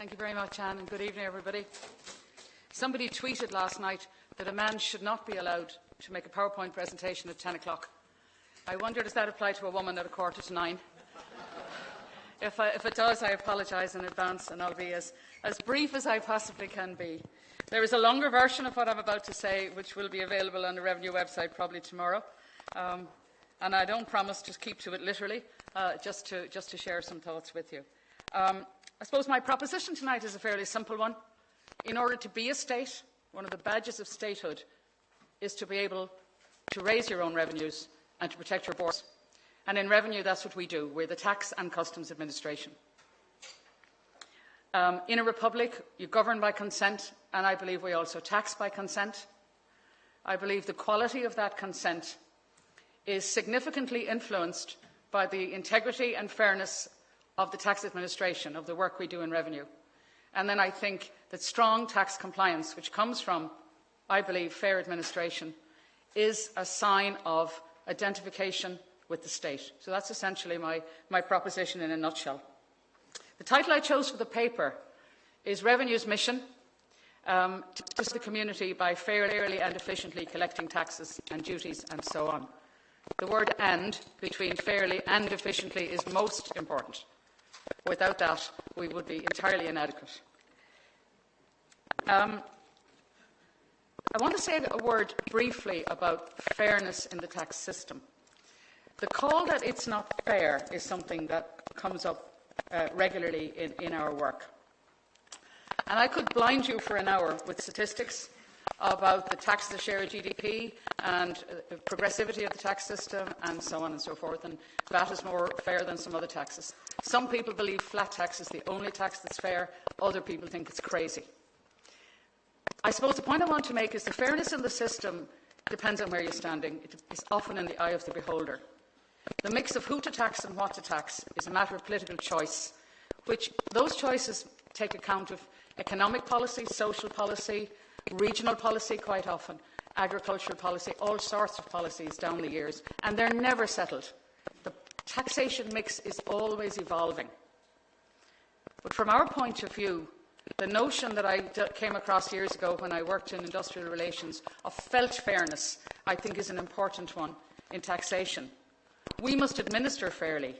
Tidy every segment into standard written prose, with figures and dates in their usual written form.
Thank you very much, Anne, and good evening, everybody. Somebody tweeted last night that a man should not be allowed to make a PowerPoint presentation at 10 o'clock. I wonder, does that apply to a woman at 9:15? If it does, I apologise in advance, and I'll be as brief as I possibly can be. There is a longer version of what I'm about to say, which will be available on the Revenue website probably tomorrow. And I don't promise to keep to it literally, just to share some thoughts with you. I suppose my proposition tonight is a fairly simple one. In order to be a state, one of the badges of statehood is to be able to raise your own revenues and to protect your borders. And in revenue, that's what we do. We're the Tax and Customs Administration. In a republic, you govern by consent, and I believe we also tax by consent. I believe the quality of that consent is significantly influenced by the integrity and fairness of the tax administration, of the work we do in revenue. And then I think that strong tax compliance, which comes from, I believe, fair administration, is a sign of identification with the state. So that's essentially my proposition in a nutshell. The title I chose for the paper is Revenue's Mission to assist the community by fairly and efficiently collecting taxes and duties and so on. The word "and" between fairly and efficiently is most important. Without that, we would be entirely inadequate. I want to say a word briefly about fairness in the tax system. The call that it's not fair is something that comes up regularly in our work. And I could blind you for an hour with statistics about the tax as a share of GDP and the progressivity of the tax system and so on and so forth, and VAT is more fair than some other taxes. Some people believe flat tax is the only tax that's fair, other people think it's crazy. I suppose the point I want to make is the fairness in the system depends on where you're standing. It is often in the eye of the beholder. The mix of who to tax and what to tax is a matter of political choice, which those choices take account of economic policy, social policy, regional policy quite often, agricultural policy, all sorts of policies down the years, and they're never settled. The taxation mix is always evolving. But from our point of view, the notion that I came across years ago when I worked in industrial relations of felt fairness, I think is an important one in taxation. We must administer fairly,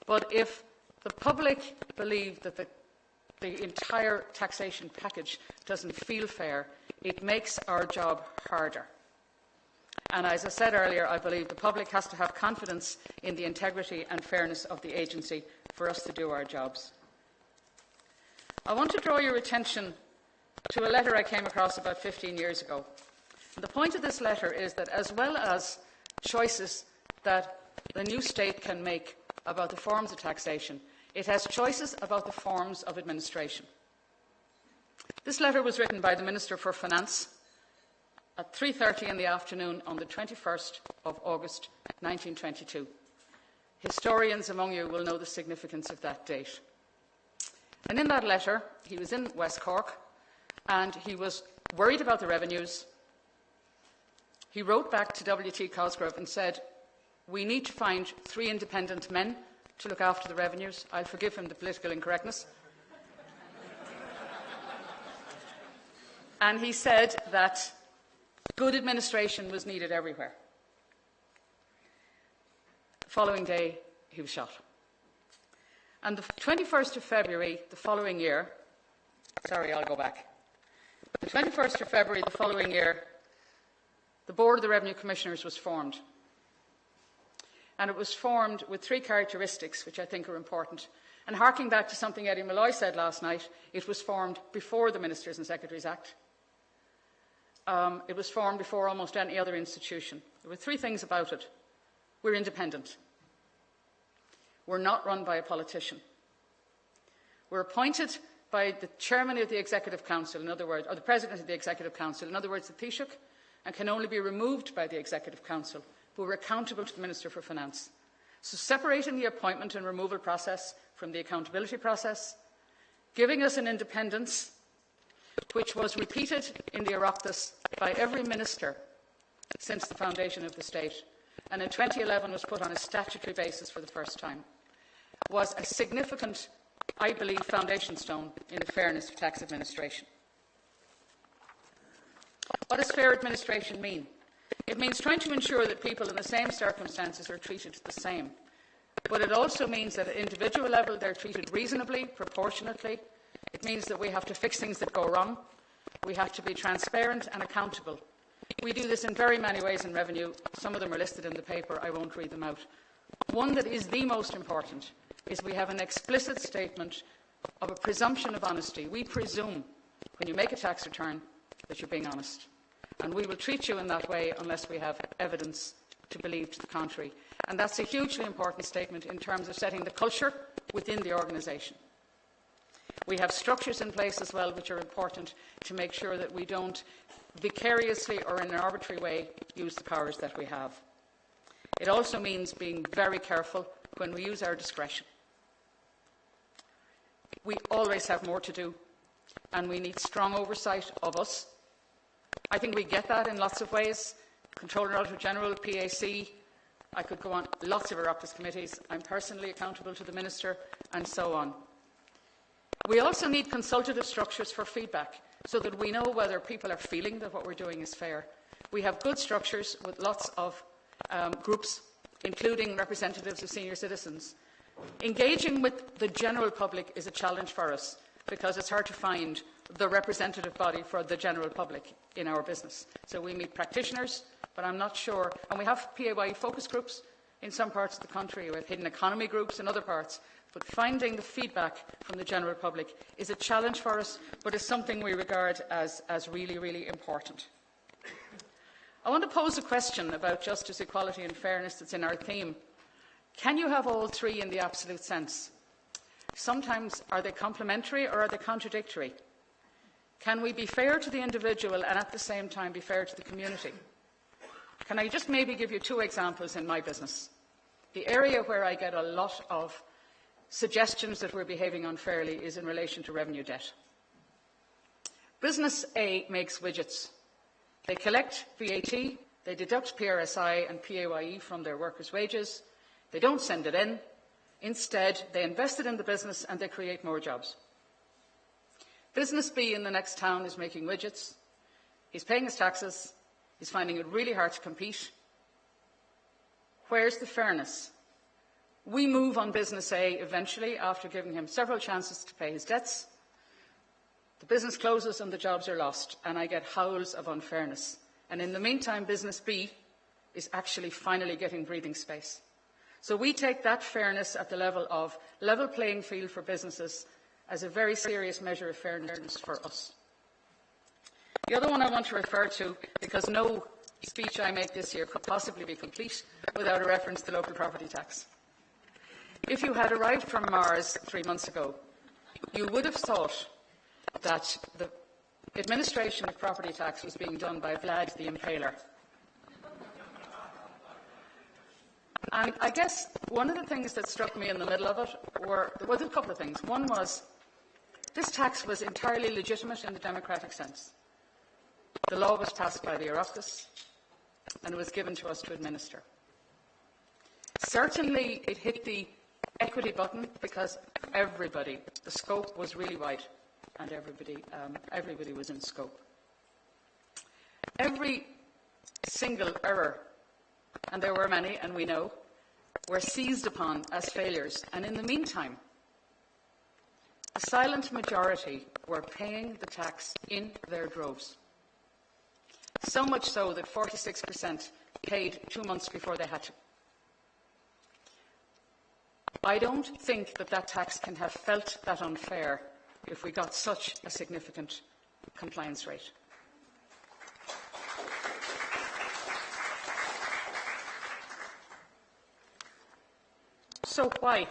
but if the public believe that the entire taxation package doesn't feel fair, it makes our job harder. And as I said earlier, I believe the public has to have confidence in the integrity and fairness of the agency for us to do our jobs. I want to draw your attention to a letter I came across about 15 years ago. And the point of this letter is that as well as choices that the new state can make about the forms of taxation, it has choices about the forms of administration. This letter was written by the Minister for Finance at 3:30 in the afternoon on the 21st of August 1922. Historians among you will know the significance of that date. And in that letter, he was in West Cork, and he was worried about the revenues. He wrote back to W.T. Cosgrove and said, "We need to find 3 independent men to look after the revenues." I'll forgive him the political incorrectness. And he said that good administration was needed everywhere. The following day, he was shot. And the 21st of February the following year, the 21st of February the following year, the Board of the Revenue Commissioners was formed. And it was formed with 3 characteristics which I think are important. And harking back to something Eddie Malloy said last night, it was formed before the Ministers and Secretaries Act. It was formed before almost any other institution. There were 3 things about it. We're independent. We're not run by a politician. We're appointed by the Chairman of the Executive Council, in other words, or the President of the Executive Council, in other words, the Taoiseach, and can only be removed by the Executive Council, who are accountable to the Minister for Finance. So separating the appointment and removal process from the accountability process, giving us an independence which was repeated in the Oireachtas by every minister since the foundation of the state, and in 2011 was put on a statutory basis for the first time, was a significant I believe, foundation stone in the fairness of tax administration. What does fair administration mean? It means trying to ensure that people in the same circumstances are treated the same. But it also means that at individual level they're treated reasonably, proportionately. It means that we have to fix things that go wrong. We have to be transparent and accountable. We do this in very many ways in revenue. Some of them are listed in the paper. I won't read them out. One that is the most important is we have an explicit statement of a presumption of honesty. We presume, when you make a tax return, that you're being honest. And we will treat you in that way unless we have evidence to believe to the contrary. And that's a hugely important statement in terms of setting the culture within the organisation. We have structures in place as well which are important to make sure that we don't vicariously or in an arbitrary way use the powers that we have. It also means being very careful when we use our discretion. We always have more to do, and we need strong oversight of us. I think we get that in lots of ways. Controller and Auditor General, PAC, I could go on, lots of Oireachtas committees. I'm personally accountable to the Minister, and so on. We also need consultative structures for feedback, so that we know whether people are feeling that what we're doing is fair. We have good structures with lots of groups, including representatives of senior citizens. Engaging with the general public is a challenge for us, because it's hard to find the representative body for the general public in our business. So we meet practitioners, but I'm not sure. And we have PAYE focus groups in some parts of the country. We have hidden economy groups in other parts. But finding the feedback from the general public is a challenge for us, but is something we regard as really, really important. I want to pose a question about justice, equality and fairness that's in our theme. Can you have all three in the absolute sense? Sometimes are they complementary or are they contradictory? Can we be fair to the individual and at the same time be fair to the community? Can I just maybe give you two examples in my business? The area where I get a lot of suggestions that we're behaving unfairly is in relation to revenue debt. Business A makes widgets. They collect VAT, they deduct PRSI and PAYE from their workers' wages. They don't send it in. Instead, they invest it in the business and they create more jobs. Business B in the next town is making widgets. He's paying his taxes. He's finding it really hard to compete. Where's the fairness? We move on business A eventually after giving him several chances to pay his debts. The business closes and the jobs are lost, and I get howls of unfairness. And in the meantime, business B is actually finally getting breathing space. So we take that fairness at the level of level playing field for businesses as a very serious measure of fairness for us. The other one I want to refer to, because no speech I make this year could possibly be complete without a reference to local property tax. If you had arrived from Mars 3 months ago, you would have thought that the administration of property tax was being done by Vlad the Impaler. And I guess one of the things that struck me in the middle of it were a couple of things. One was this tax was entirely legitimate in the democratic sense. The law was passed by the Oireachtas and it was given to us to administer. Certainly it hit the equity button because everybody, the scope was really wide and everybody was in scope. Every single error, and there were many, and we know, were seized upon as failures. And in the meantime, the silent majority were paying the tax in their droves. So much so that 46% paid 2 months before they had to. I don't think that that tax can have felt that unfair if we got such a significant compliance rate. So why?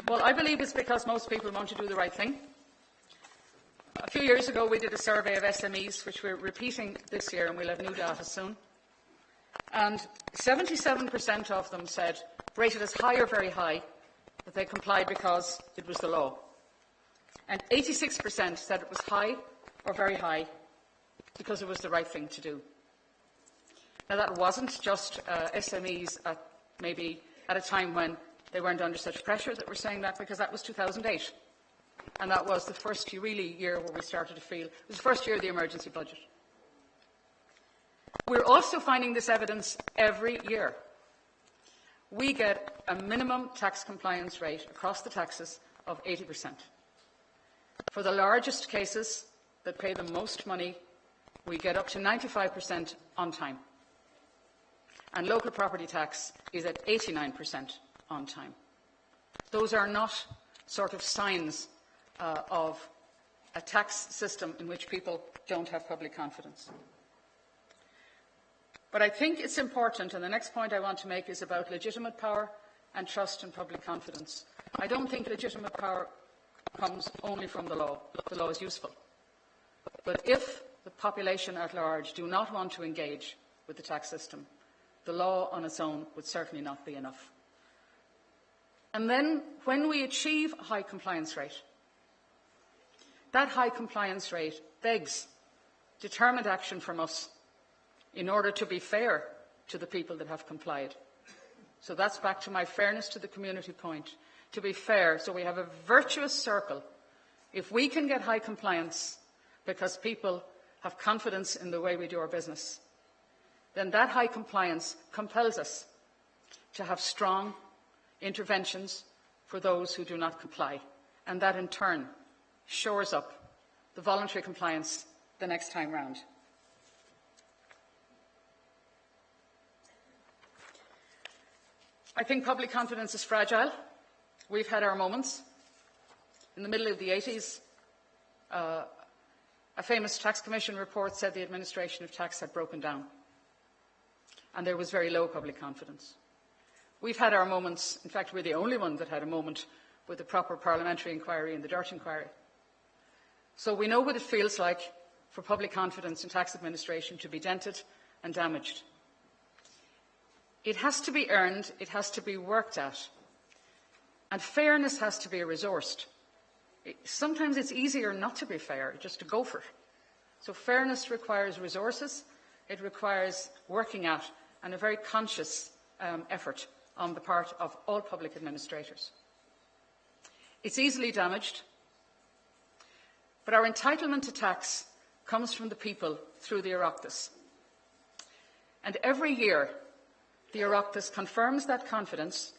Well, I believe it's because most people want to do the right thing. A few years ago, we did a survey of SMEs, which we're repeating this year, and we'll have new data soon. And 77% of them said, rated as high or very high, that they complied because it was the law. And 86% said it was high or very high because it was the right thing to do. Now, that wasn't just SMEs maybe at a time when They weren't under such pressure that we're saying that, because that was 2008. And that was the first really year where we started to feel, it was the first year of the emergency budget. We're also finding this evidence every year. We get a minimum tax compliance rate across the taxes of 80%. For the largest cases that pay the most money, we get up to 95% on time. And local property tax is at 89% on time. Those are not sort of signs of a tax system in which people don't have public confidence. But I think it's important, and the next point I want to make is about legitimate power and trust and public confidence. I don't think legitimate power comes only from the law. The law is useful. But if the population at large do not want to engage with the tax system, the law on its own would certainly not be enough. And then, when we achieve a high compliance rate, that high compliance rate begs determined action from us in order to be fair to the people that have complied. So that's back to my fairness to the community point. To be fair, so we have a virtuous circle. If we can get high compliance because people have confidence in the way we do our business, then that high compliance compels us to have strong interventions for those who do not comply. And that in turn shores up the voluntary compliance the next time round. I think public confidence is fragile. We've had our moments. In the middle of the 80s, a famous tax commission report said the administration of tax had broken down, and there was very low public confidence. We've had our moments. In fact, we're the only one that had a moment with the proper parliamentary inquiry and the Dirt inquiry. So we know what it feels like for public confidence in tax administration to be dented and damaged. It has to be earned, it has to be worked at, and fairness has to be resourced. Sometimes it's easier not to be fair, just to go for it. So fairness requires resources, it requires working at, and a very conscious effort on the part of all public administrators. It's easily damaged, but our entitlement to tax comes from the people through the Oireachtas. And every year, the Oireachtas confirms that confidence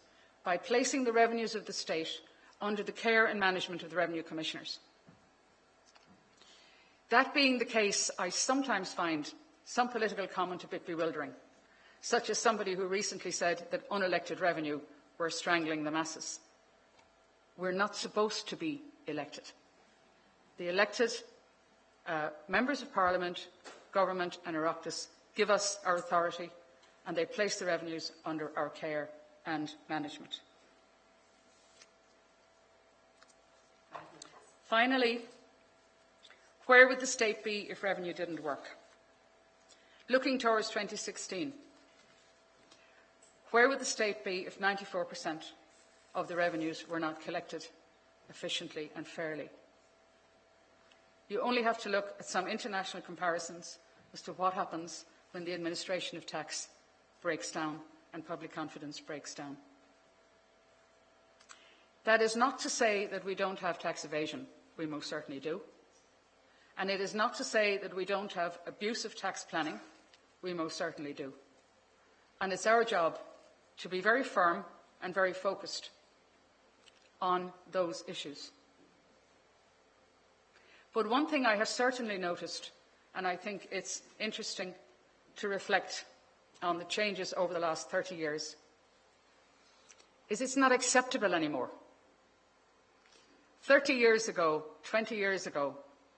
by placing the revenues of the state under the care and management of the Revenue Commissioners. That being the case, I sometimes find some political comment a bit bewildering, such as somebody who recently said that unelected revenue were strangling the masses. We're not supposed to be elected. The elected members of Parliament, Government and Oireachtas give us our authority, and they place the revenues under our care and management. Finally, where would the state be if revenue didn't work? Looking towards 2016, where would the state be if 94% of the revenues were not collected efficiently and fairly? You only have to look at some international comparisons as to what happens when the administration of tax breaks down and public confidence breaks down. That is not to say that we don't have tax evasion. We most certainly do. And it is not to say that we don't have abusive tax planning. We most certainly do. And it's our job to be very firm and very focused on those issues. But one thing I have certainly noticed, and I think it's interesting to reflect on the changes over the last 30 years, is it's not acceptable anymore. 30 years ago, 20 years ago,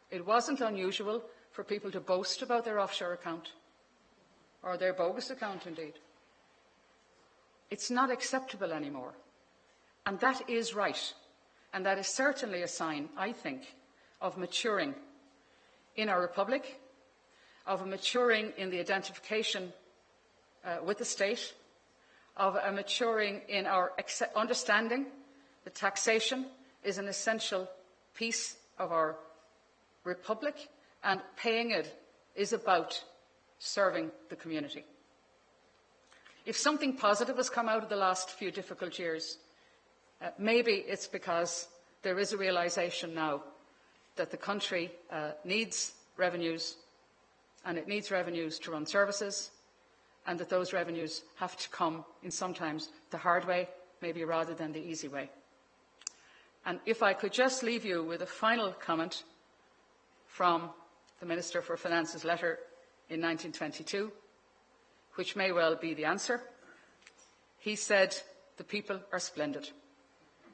it wasn't unusual for people to boast about their offshore account, or their bogus account indeed. It's not acceptable anymore. And that is right. And that is certainly a sign, I think, of maturing in our republic, of maturing in the identification with the state, of a maturing in our understanding that taxation is an essential piece of our republic, and paying it is about serving the community. If something positive has come out of the last few difficult years, Maybe it's because there is a realisation now that the country needs revenues, and it needs revenues to run services, and that those revenues have to come in sometimes the hard way, maybe rather than the easy way. And if I could just leave you with a final comment from the Minister for Finance's letter in 1922, which may well be the answer. He said, "The people are splendid."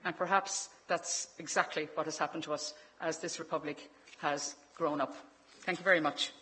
And perhaps that's exactly what has happened to us as this republic has grown up. Thank you very much.